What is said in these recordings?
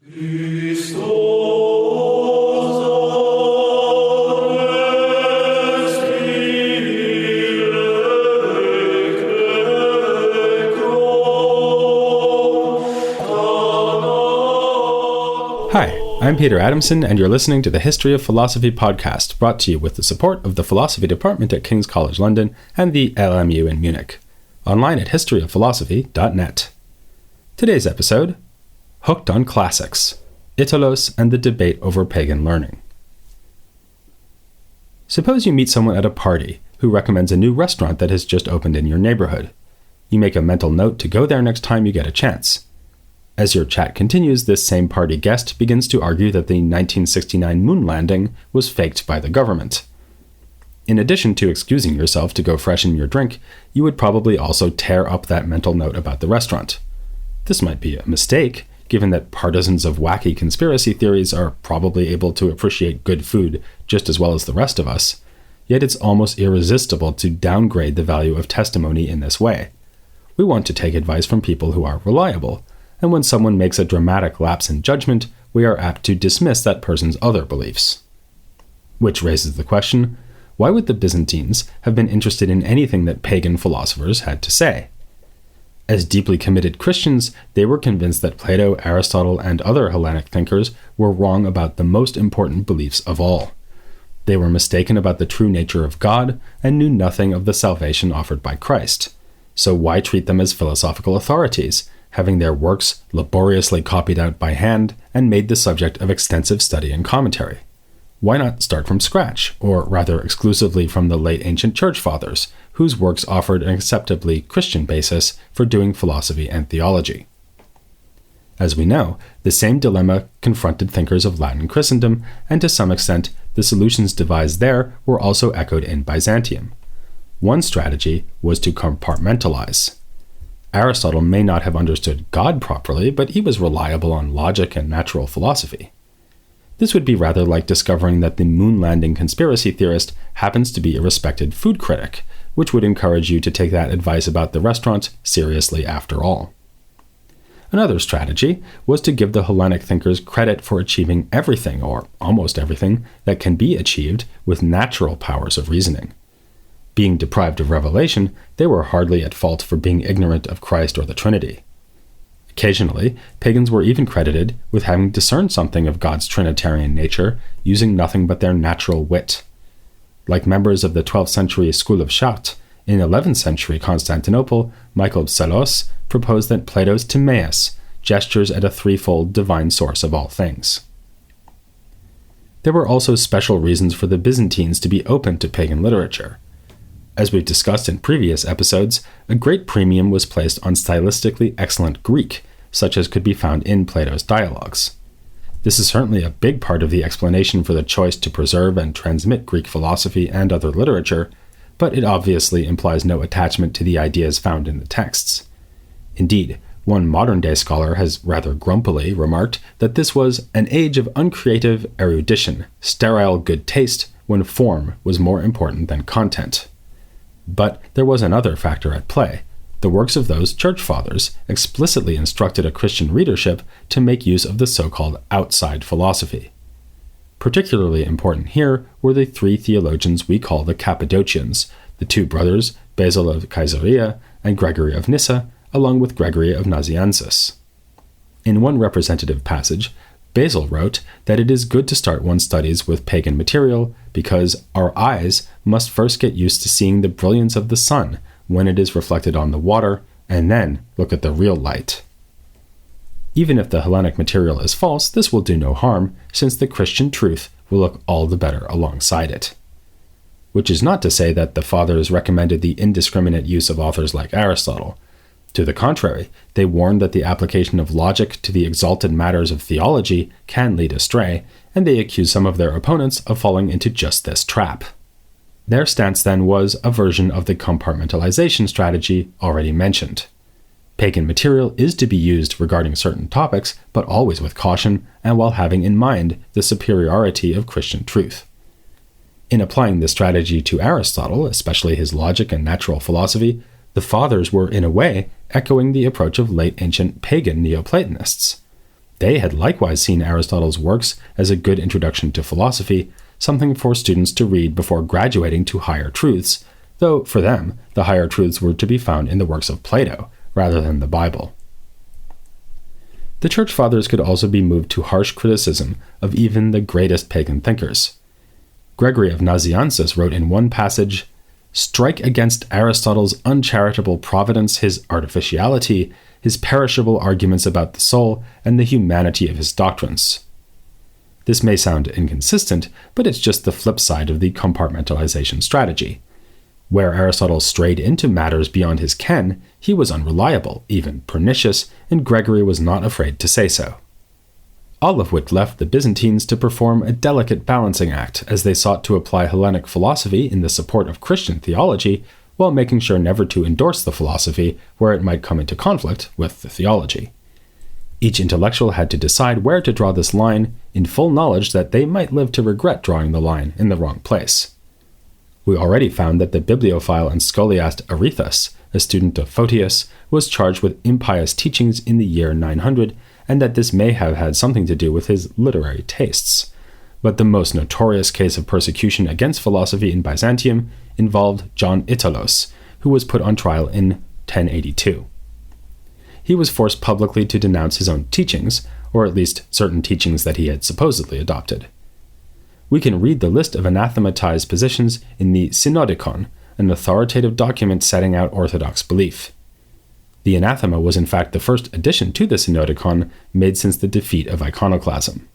Hi, I'm Peter Adamson, and you're listening to the History of Philosophy podcast, brought to you with the support of the Philosophy Department at King's College London and the LMU in Munich. Online at historyofphilosophy.net. Today's episode, Hooked on Classics, Italos and the Debate over Pagan Learning. Suppose you meet someone at a party who recommends a new restaurant that has just opened in your neighborhood. You make a mental note to go there next time you get a chance. As your chat continues, this same party guest begins to argue that the 1969 moon landing was faked by the government. In addition to excusing yourself to go freshen your drink, you would probably also tear up that mental note about the restaurant. This might be a mistake, given that partisans of wacky conspiracy theories are probably able to appreciate good food just as well as the rest of us, yet it's almost irresistible to downgrade the value of testimony in this way. We want to take advice from people who are reliable, and when someone makes a dramatic lapse in judgment, we are apt to dismiss that person's other beliefs. Which raises the question, why would the Byzantines have been interested in anything that pagan philosophers had to say? As deeply committed Christians, they were convinced that Plato, Aristotle, and other Hellenic thinkers were wrong about the most important beliefs of all. They were mistaken about the true nature of God and knew nothing of the salvation offered by Christ. So why treat them as philosophical authorities, having their works laboriously copied out by hand and made the subject of extensive study and commentary? Why not start from scratch, or rather exclusively from the late ancient church fathers, whose works offered an acceptably Christian basis for doing philosophy and theology? As we know, the same dilemma confronted thinkers of Latin Christendom, and to some extent, the solutions devised there were also echoed in Byzantium. One strategy was to compartmentalize. Aristotle may not have understood God properly, but he was reliable on logic and natural philosophy. This would be rather like discovering that the moon landing conspiracy theorist happens to be a respected food critic, which would encourage you to take that advice about the restaurant seriously after all. Another strategy was to give the Hellenic thinkers credit for achieving everything, or almost everything, that can be achieved with natural powers of reasoning. Being deprived of revelation, they were hardly at fault for being ignorant of Christ or the Trinity. Occasionally, pagans were even credited with having discerned something of God's Trinitarian nature using nothing but their natural wit. Like members of the 12th century school of Chartres, in 11th century Constantinople, Michael Psellos proposed that Plato's Timaeus gestures at a threefold divine source of all things. There were also special reasons for the Byzantines to be open to pagan literature. As we've discussed in previous episodes, a great premium was placed on stylistically excellent Greek, such as could be found in Plato's dialogues. This is certainly a big part of the explanation for the choice to preserve and transmit Greek philosophy and other literature, but it obviously implies no attachment to the ideas found in the texts. Indeed, one modern-day scholar has rather grumpily remarked that this was an age of uncreative erudition, sterile good taste, when form was more important than content. But there was another factor at play. The works of those church fathers explicitly instructed a Christian readership to make use of the so-called outside philosophy. Particularly important here were the three theologians we call the Cappadocians, the two brothers, Basil of Caesarea and Gregory of Nyssa, along with Gregory of Nazianzus. In one representative passage, Basil wrote that it is good to start one's studies with pagan material because our eyes must first get used to seeing the brilliance of the sun when it is reflected on the water, and then look at the real light. Even if the Hellenic material is false, this will do no harm, since the Christian truth will look all the better alongside it. Which is not to say that the fathers recommended the indiscriminate use of authors like Aristotle. To the contrary, they warned that the application of logic to the exalted matters of theology can lead astray, and they accused some of their opponents of falling into just this trap. Their stance then was a version of the compartmentalization strategy already mentioned. Pagan material is to be used regarding certain topics, but always with caution and while having in mind the superiority of Christian truth. In applying this strategy to Aristotle, especially his logic and natural philosophy, the fathers were, in a way, echoing the approach of late ancient pagan Neoplatonists. They had likewise seen Aristotle's works as a good introduction to philosophy, something for students to read before graduating to higher truths, though for them, the higher truths were to be found in the works of Plato, rather than the Bible. The Church Fathers could also be moved to harsh criticism of even the greatest pagan thinkers. Gregory of Nazianzus wrote in one passage, "Strike against Aristotle's uncharitable providence, his artificiality, his perishable arguments about the soul, and the humanity of his doctrines." This may sound inconsistent, but it's just the flip side of the compartmentalization strategy. Where Aristotle strayed into matters beyond his ken, he was unreliable, even pernicious, and Gregory was not afraid to say so. All of which left the Byzantines to perform a delicate balancing act as they sought to apply Hellenic philosophy in the support of Christian theology, while making sure never to endorse the philosophy where it might come into conflict with the theology. Each intellectual had to decide where to draw this line, in full knowledge that they might live to regret drawing the line in the wrong place. We already found that the bibliophile and scholiast Arethus, a student of Photius, was charged with impious teachings in the year 900, and that this may have had something to do with his literary tastes. But the most notorious case of persecution against philosophy in Byzantium involved John Italos, who was put on trial in 1082. He was forced publicly to denounce his own teachings, or at least certain teachings that he had supposedly adopted. We can read the list of anathematized positions in the Synodicon, an authoritative document setting out orthodox belief. The anathema was in fact the first addition to the Synodicon made since the defeat of iconoclasm.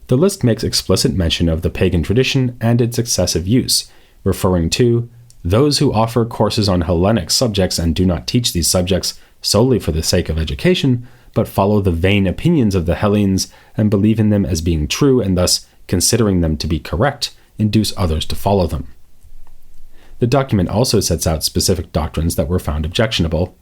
The list makes explicit mention of the pagan tradition and its excessive use, referring to those who offer courses on Hellenic subjects and do not teach these subjects solely for the sake of education, but follow the vain opinions of the Hellenes and believe in them as being true and thus, considering them to be correct, induce others to follow them. The document also sets out specific doctrines that were found objectionable.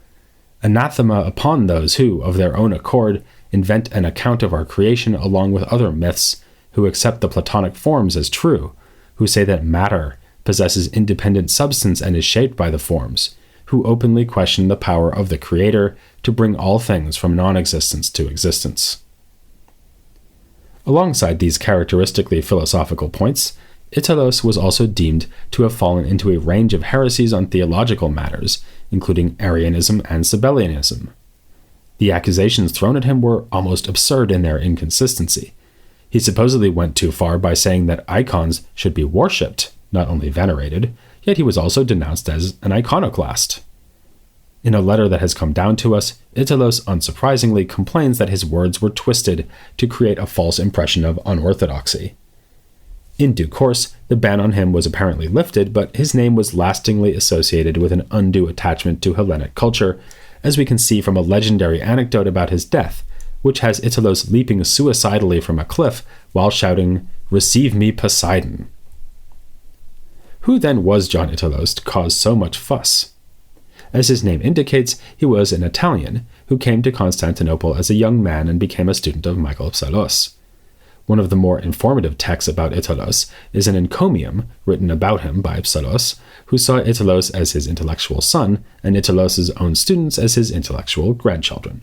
Anathema upon those who, of their own accord, invent an account of our creation along with other myths, who accept the Platonic forms as true, who say that matter possesses independent substance and is shaped by the forms, who openly question the power of the Creator to bring all things from non-existence to existence. Alongside these characteristically philosophical points, Italos was also deemed to have fallen into a range of heresies on theological matters, including Arianism and Sabellianism. The accusations thrown at him were almost absurd in their inconsistency. He supposedly went too far by saying that icons should be worshipped, not only venerated, yet he was also denounced as an iconoclast. In a letter that has come down to us, Italos unsurprisingly complains that his words were twisted to create a false impression of unorthodoxy. In due course, the ban on him was apparently lifted, but his name was lastingly associated with an undue attachment to Hellenic culture, as we can see from a legendary anecdote about his death, which has Italos leaping suicidally from a cliff while shouting, "Receive me, Poseidon!" Who then was John Italos to cause so much fuss? As his name indicates, he was an Italian who came to Constantinople as a young man and became a student of Michael of Psellos. One of the more informative texts about Italos is an encomium written about him by Psellos, who saw Italos as his intellectual son and Italos' own students as his intellectual grandchildren.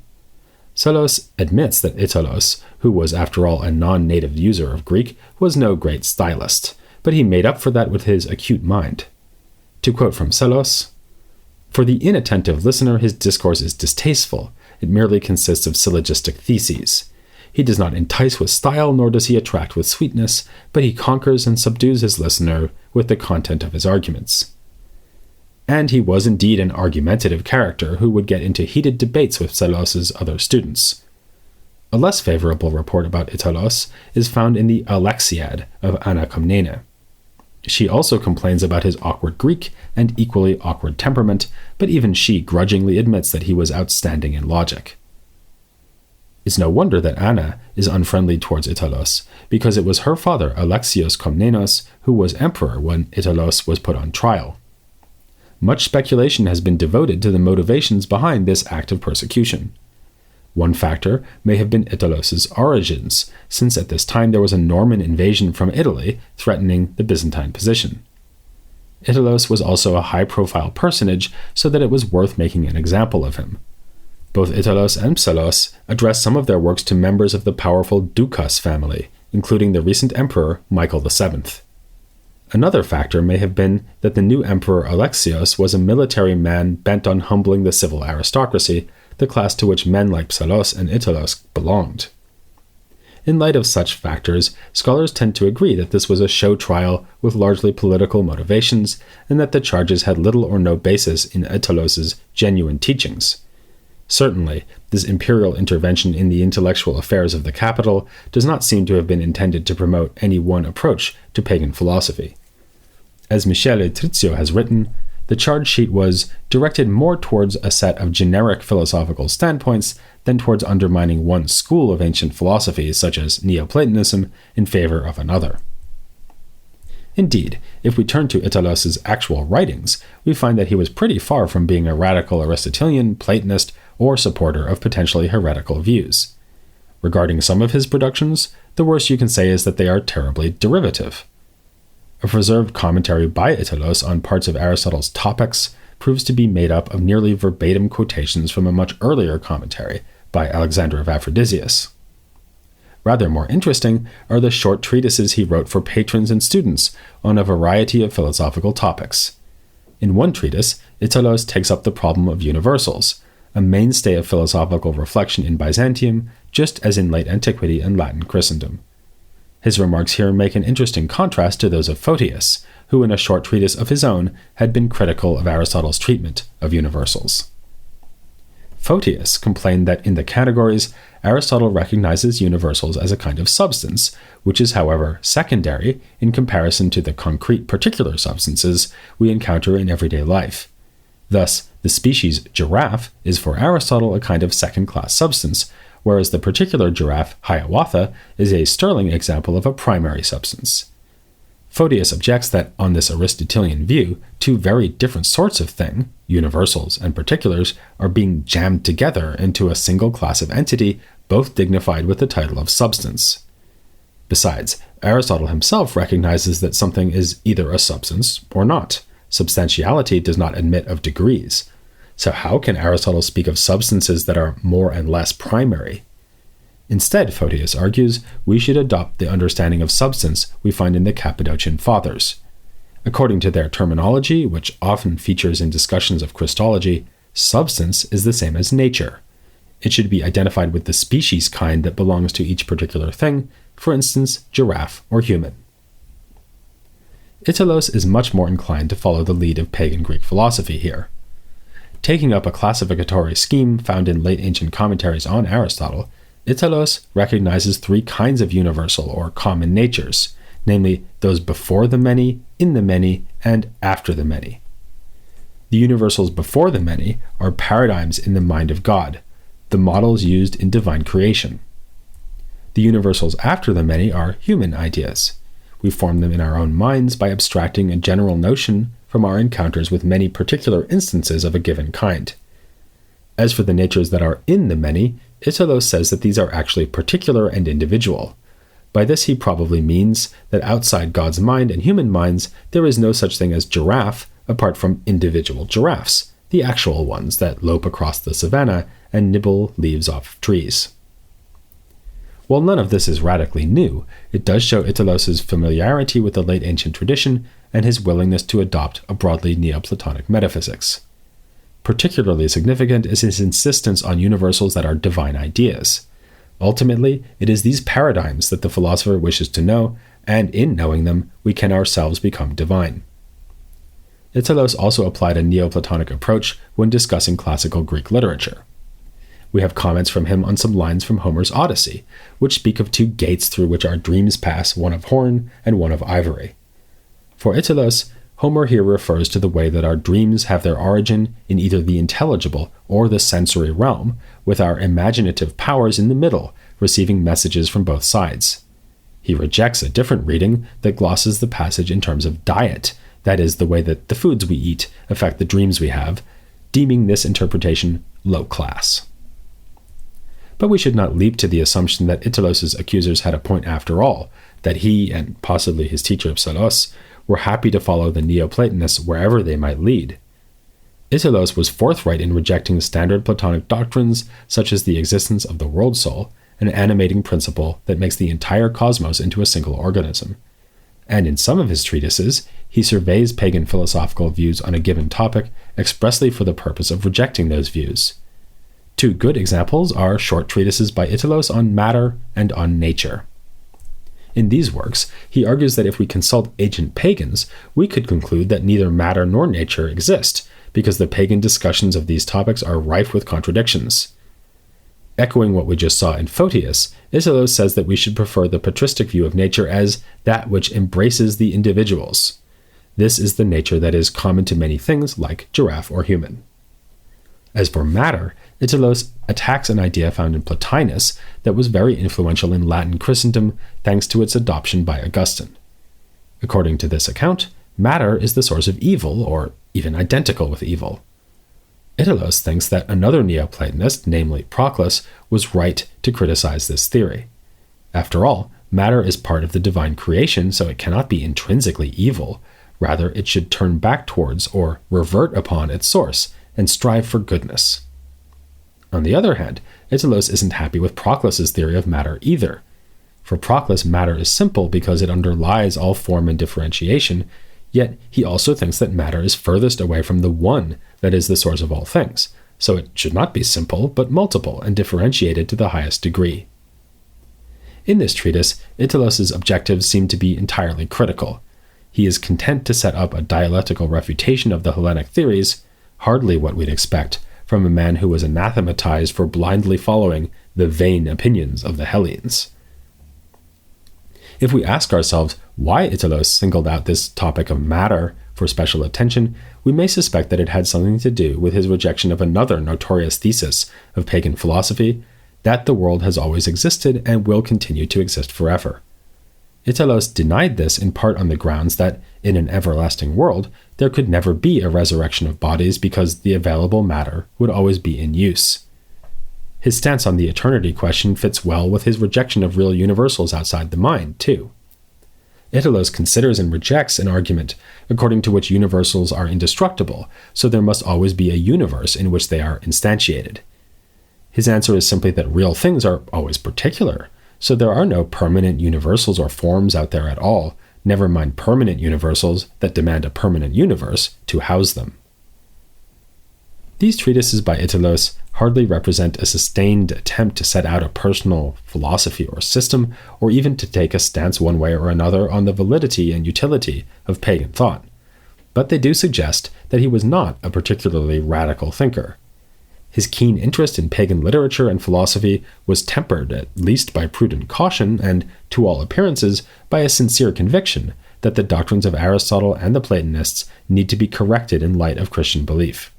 Psellos admits that Italos, who was after all a non-native user of Greek, was no great stylist, but he made up for that with his acute mind. To quote from Psellos, "For the inattentive listener, his discourse is distasteful. It merely consists of syllogistic theses. He does not entice with style, nor does he attract with sweetness, but he conquers and subdues his listener with the content of his arguments." And he was indeed an argumentative character who would get into heated debates with Psellos' other students. A less favorable report about Italos is found in the Alexiad of Anna Komnene. She also complains about his awkward Greek and equally awkward temperament, but even she grudgingly admits that he was outstanding in logic. It's no wonder that Anna is unfriendly towards Italos, because it was her father, Alexios Komnenos, who was emperor when Italos was put on trial. Much speculation has been devoted to the motivations behind this act of persecution. One factor may have been Italos' origins, since at this time there was a Norman invasion from Italy threatening the Byzantine position. Italos was also a high-profile personage, so that it was worth making an example of him. Both Italos and Psellos address some of their works to members of the powerful Doukas family, including the recent emperor Michael VII. Another factor may have been that the new emperor Alexios was a military man bent on humbling the civil aristocracy, the class to which men like Psellos and Italos belonged. In light of such factors, scholars tend to agree that this was a show trial with largely political motivations, and that the charges had little or no basis in Italos's genuine teachings. Certainly, this imperial intervention in the intellectual affairs of the capital does not seem to have been intended to promote any one approach to pagan philosophy. As Michele Trizio has written, the charge sheet was directed more towards a set of generic philosophical standpoints than towards undermining one school of ancient philosophy, such as Neoplatonism, in favor of another. Indeed, if we turn to Italos's actual writings, we find that he was pretty far from being a radical Aristotelian, Platonist, or supporter of potentially heretical views. Regarding some of his productions, the worst you can say is that they are terribly derivative. A preserved commentary by Italos on parts of Aristotle's Topics proves to be made up of nearly verbatim quotations from a much earlier commentary by Alexander of Aphrodisias. Rather more interesting are the short treatises he wrote for patrons and students on a variety of philosophical topics. In one treatise, Italos takes up the problem of universals, a mainstay of philosophical reflection in Byzantium, just as in late antiquity and Latin Christendom. His remarks here make an interesting contrast to those of Photius, who in a short treatise of his own had been critical of Aristotle's treatment of universals. Photius complained that in the categories, Aristotle recognizes universals as a kind of substance, which is, however, secondary in comparison to the concrete particular substances we encounter in everyday life. Thus, the species giraffe is for Aristotle a kind of second-class substance, whereas the particular giraffe, Hiawatha, is a sterling example of a primary substance. Photius objects that, on this Aristotelian view, two very different sorts of thing, universals and particulars, are being jammed together into a single class of entity, both dignified with the title of substance. Besides, Aristotle himself recognizes that something is either a substance or not. Substantiality does not admit of degrees. So how can Aristotle speak of substances that are more and less primary? Instead, Photius argues, we should adopt the understanding of substance we find in the Cappadocian Fathers. According to their terminology, which often features in discussions of Christology, substance is the same as nature. It should be identified with the species kind that belongs to each particular thing, for instance, giraffe or human. Italos is much more inclined to follow the lead of pagan Greek philosophy here. Taking up a classificatory scheme found in late ancient commentaries on Aristotle, Italos recognizes three kinds of universal or common natures, namely those before the many, in the many, and after the many. The universals before the many are paradigms in the mind of God, the models used in divine creation. The universals after the many are human ideas. We form them in our own minds by abstracting a general notion from our encounters with many particular instances of a given kind. As for the natures that are in the many, Italos says that these are actually particular and individual. By this he probably means that outside God's mind and human minds, there is no such thing as giraffe apart from individual giraffes, the actual ones that lope across the savannah and nibble leaves off trees. While none of this is radically new, it does show Italos's familiarity with the late ancient tradition and his willingness to adopt a broadly Neoplatonic metaphysics. Particularly significant is his insistence on universals that are divine ideas. Ultimately, it is these paradigms that the philosopher wishes to know, and in knowing them, we can ourselves become divine. Italos also applied a Neoplatonic approach when discussing classical Greek literature. We have comments from him on some lines from Homer's Odyssey, which speak of two gates through which our dreams pass, one of horn and one of ivory. For Italos, Homer here refers to the way that our dreams have their origin in either the intelligible or the sensory realm, with our imaginative powers in the middle, receiving messages from both sides. He rejects a different reading that glosses the passage in terms of diet, that is, the way that the foods we eat affect the dreams we have, deeming this interpretation low class. But we should not leap to the assumption that Italos's accusers had a point after all, that he, and possibly his teacher Psellos, were happy to follow the Neoplatonists wherever they might lead. Italos was forthright in rejecting standard Platonic doctrines such as the existence of the world soul, an animating principle that makes the entire cosmos into a single organism. And in some of his treatises, he surveys pagan philosophical views on a given topic expressly for the purpose of rejecting those views. Two good examples are short treatises by Italos on matter and on nature. In these works, he argues that if we consult ancient pagans, we could conclude that neither matter nor nature exist, because the pagan discussions of these topics are rife with contradictions. Echoing what we just saw in Photius, Italos says that we should prefer the patristic view of nature as that which embraces the individuals. This is the nature that is common to many things like giraffe or human. As for matter, Italos attacks an idea found in Plotinus that was very influential in Latin Christendom thanks to its adoption by Augustine. According to this account, matter is the source of evil, or even identical with evil. Italos thinks that another Neoplatonist, namely Proclus, was right to criticize this theory. After all, matter is part of the divine creation, so it cannot be intrinsically evil. Rather, it should turn back towards or revert upon its source and strive for goodness. On the other hand, Italos isn't happy with Proclus's theory of matter either. For Proclus, matter is simple because it underlies all form and differentiation, yet he also thinks that matter is furthest away from the one that is the source of all things, so it should not be simple, but multiple and differentiated to the highest degree. In this treatise, Italos' objectives seem to be entirely critical. He is content to set up a dialectical refutation of the Hellenic theories, hardly what we'd expect from a man who was anathematized for blindly following the vain opinions of the Hellenes. If we ask ourselves why Italos singled out this topic of matter for special attention, we may suspect that it had something to do with his rejection of another notorious thesis of pagan philosophy, that the world has always existed and will continue to exist forever. Italos denied this in part on the grounds that, in an everlasting world, there could never be a resurrection of bodies because the available matter would always be in use. His stance on the eternity question fits well with his rejection of real universals outside the mind, too. Italos considers and rejects an argument according to which universals are indestructible, so there must always be a universe in which they are instantiated. His answer is simply that real things are always particular, so there are no permanent universals or forms out there at all, never mind permanent universals that demand a permanent universe to house them. These treatises by Italos hardly represent a sustained attempt to set out a personal philosophy or system, or even to take a stance one way or another on the validity and utility of pagan thought. But they do suggest that he was not a particularly radical thinker. His keen interest in pagan literature and philosophy was tempered at least by prudent caution and, to all appearances, by a sincere conviction that the doctrines of Aristotle and the Platonists need to be corrected in light of Christian belief.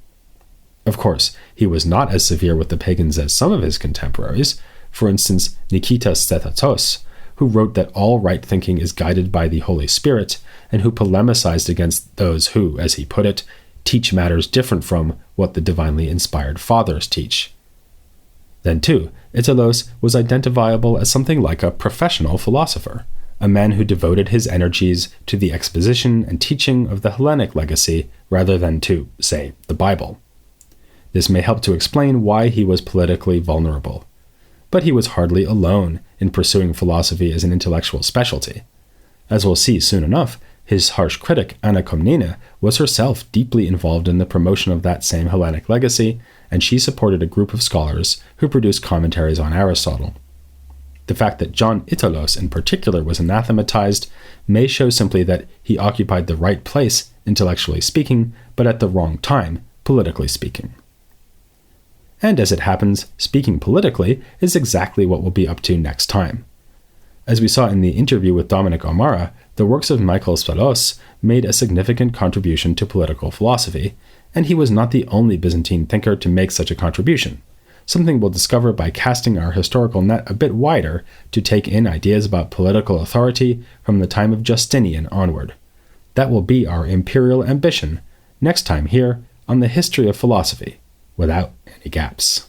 Of course, he was not as severe with the pagans as some of his contemporaries, for instance, Nikitas Sthethatos, who wrote that all right thinking is guided by the Holy Spirit, and who polemicized against those who, as he put it, teach matters different from what the divinely inspired fathers teach. Then, too, Italos was identifiable as something like a professional philosopher, a man who devoted his energies to the exposition and teaching of the Hellenic legacy rather than to, say, the Bible. This may help to explain why he was politically vulnerable. But he was hardly alone in pursuing philosophy as an intellectual specialty. As we'll see soon enough, his harsh critic, Anna Komnene, was herself deeply involved in the promotion of that same Hellenic legacy, and she supported a group of scholars who produced commentaries on Aristotle. The fact that John Italos in particular was anathematized may show simply that he occupied the right place, intellectually speaking, but at the wrong time, politically speaking. And as it happens, speaking politically is exactly what we'll be up to next time. As we saw in the interview with Dominic O'Mara, the works of Michael Sphalos made a significant contribution to political philosophy, and he was not the only Byzantine thinker to make such a contribution, something we'll discover by casting our historical net a bit wider to take in ideas about political authority from the time of Justinian onward. That will be our imperial ambition next time here on the History of Philosophy, without any gaps.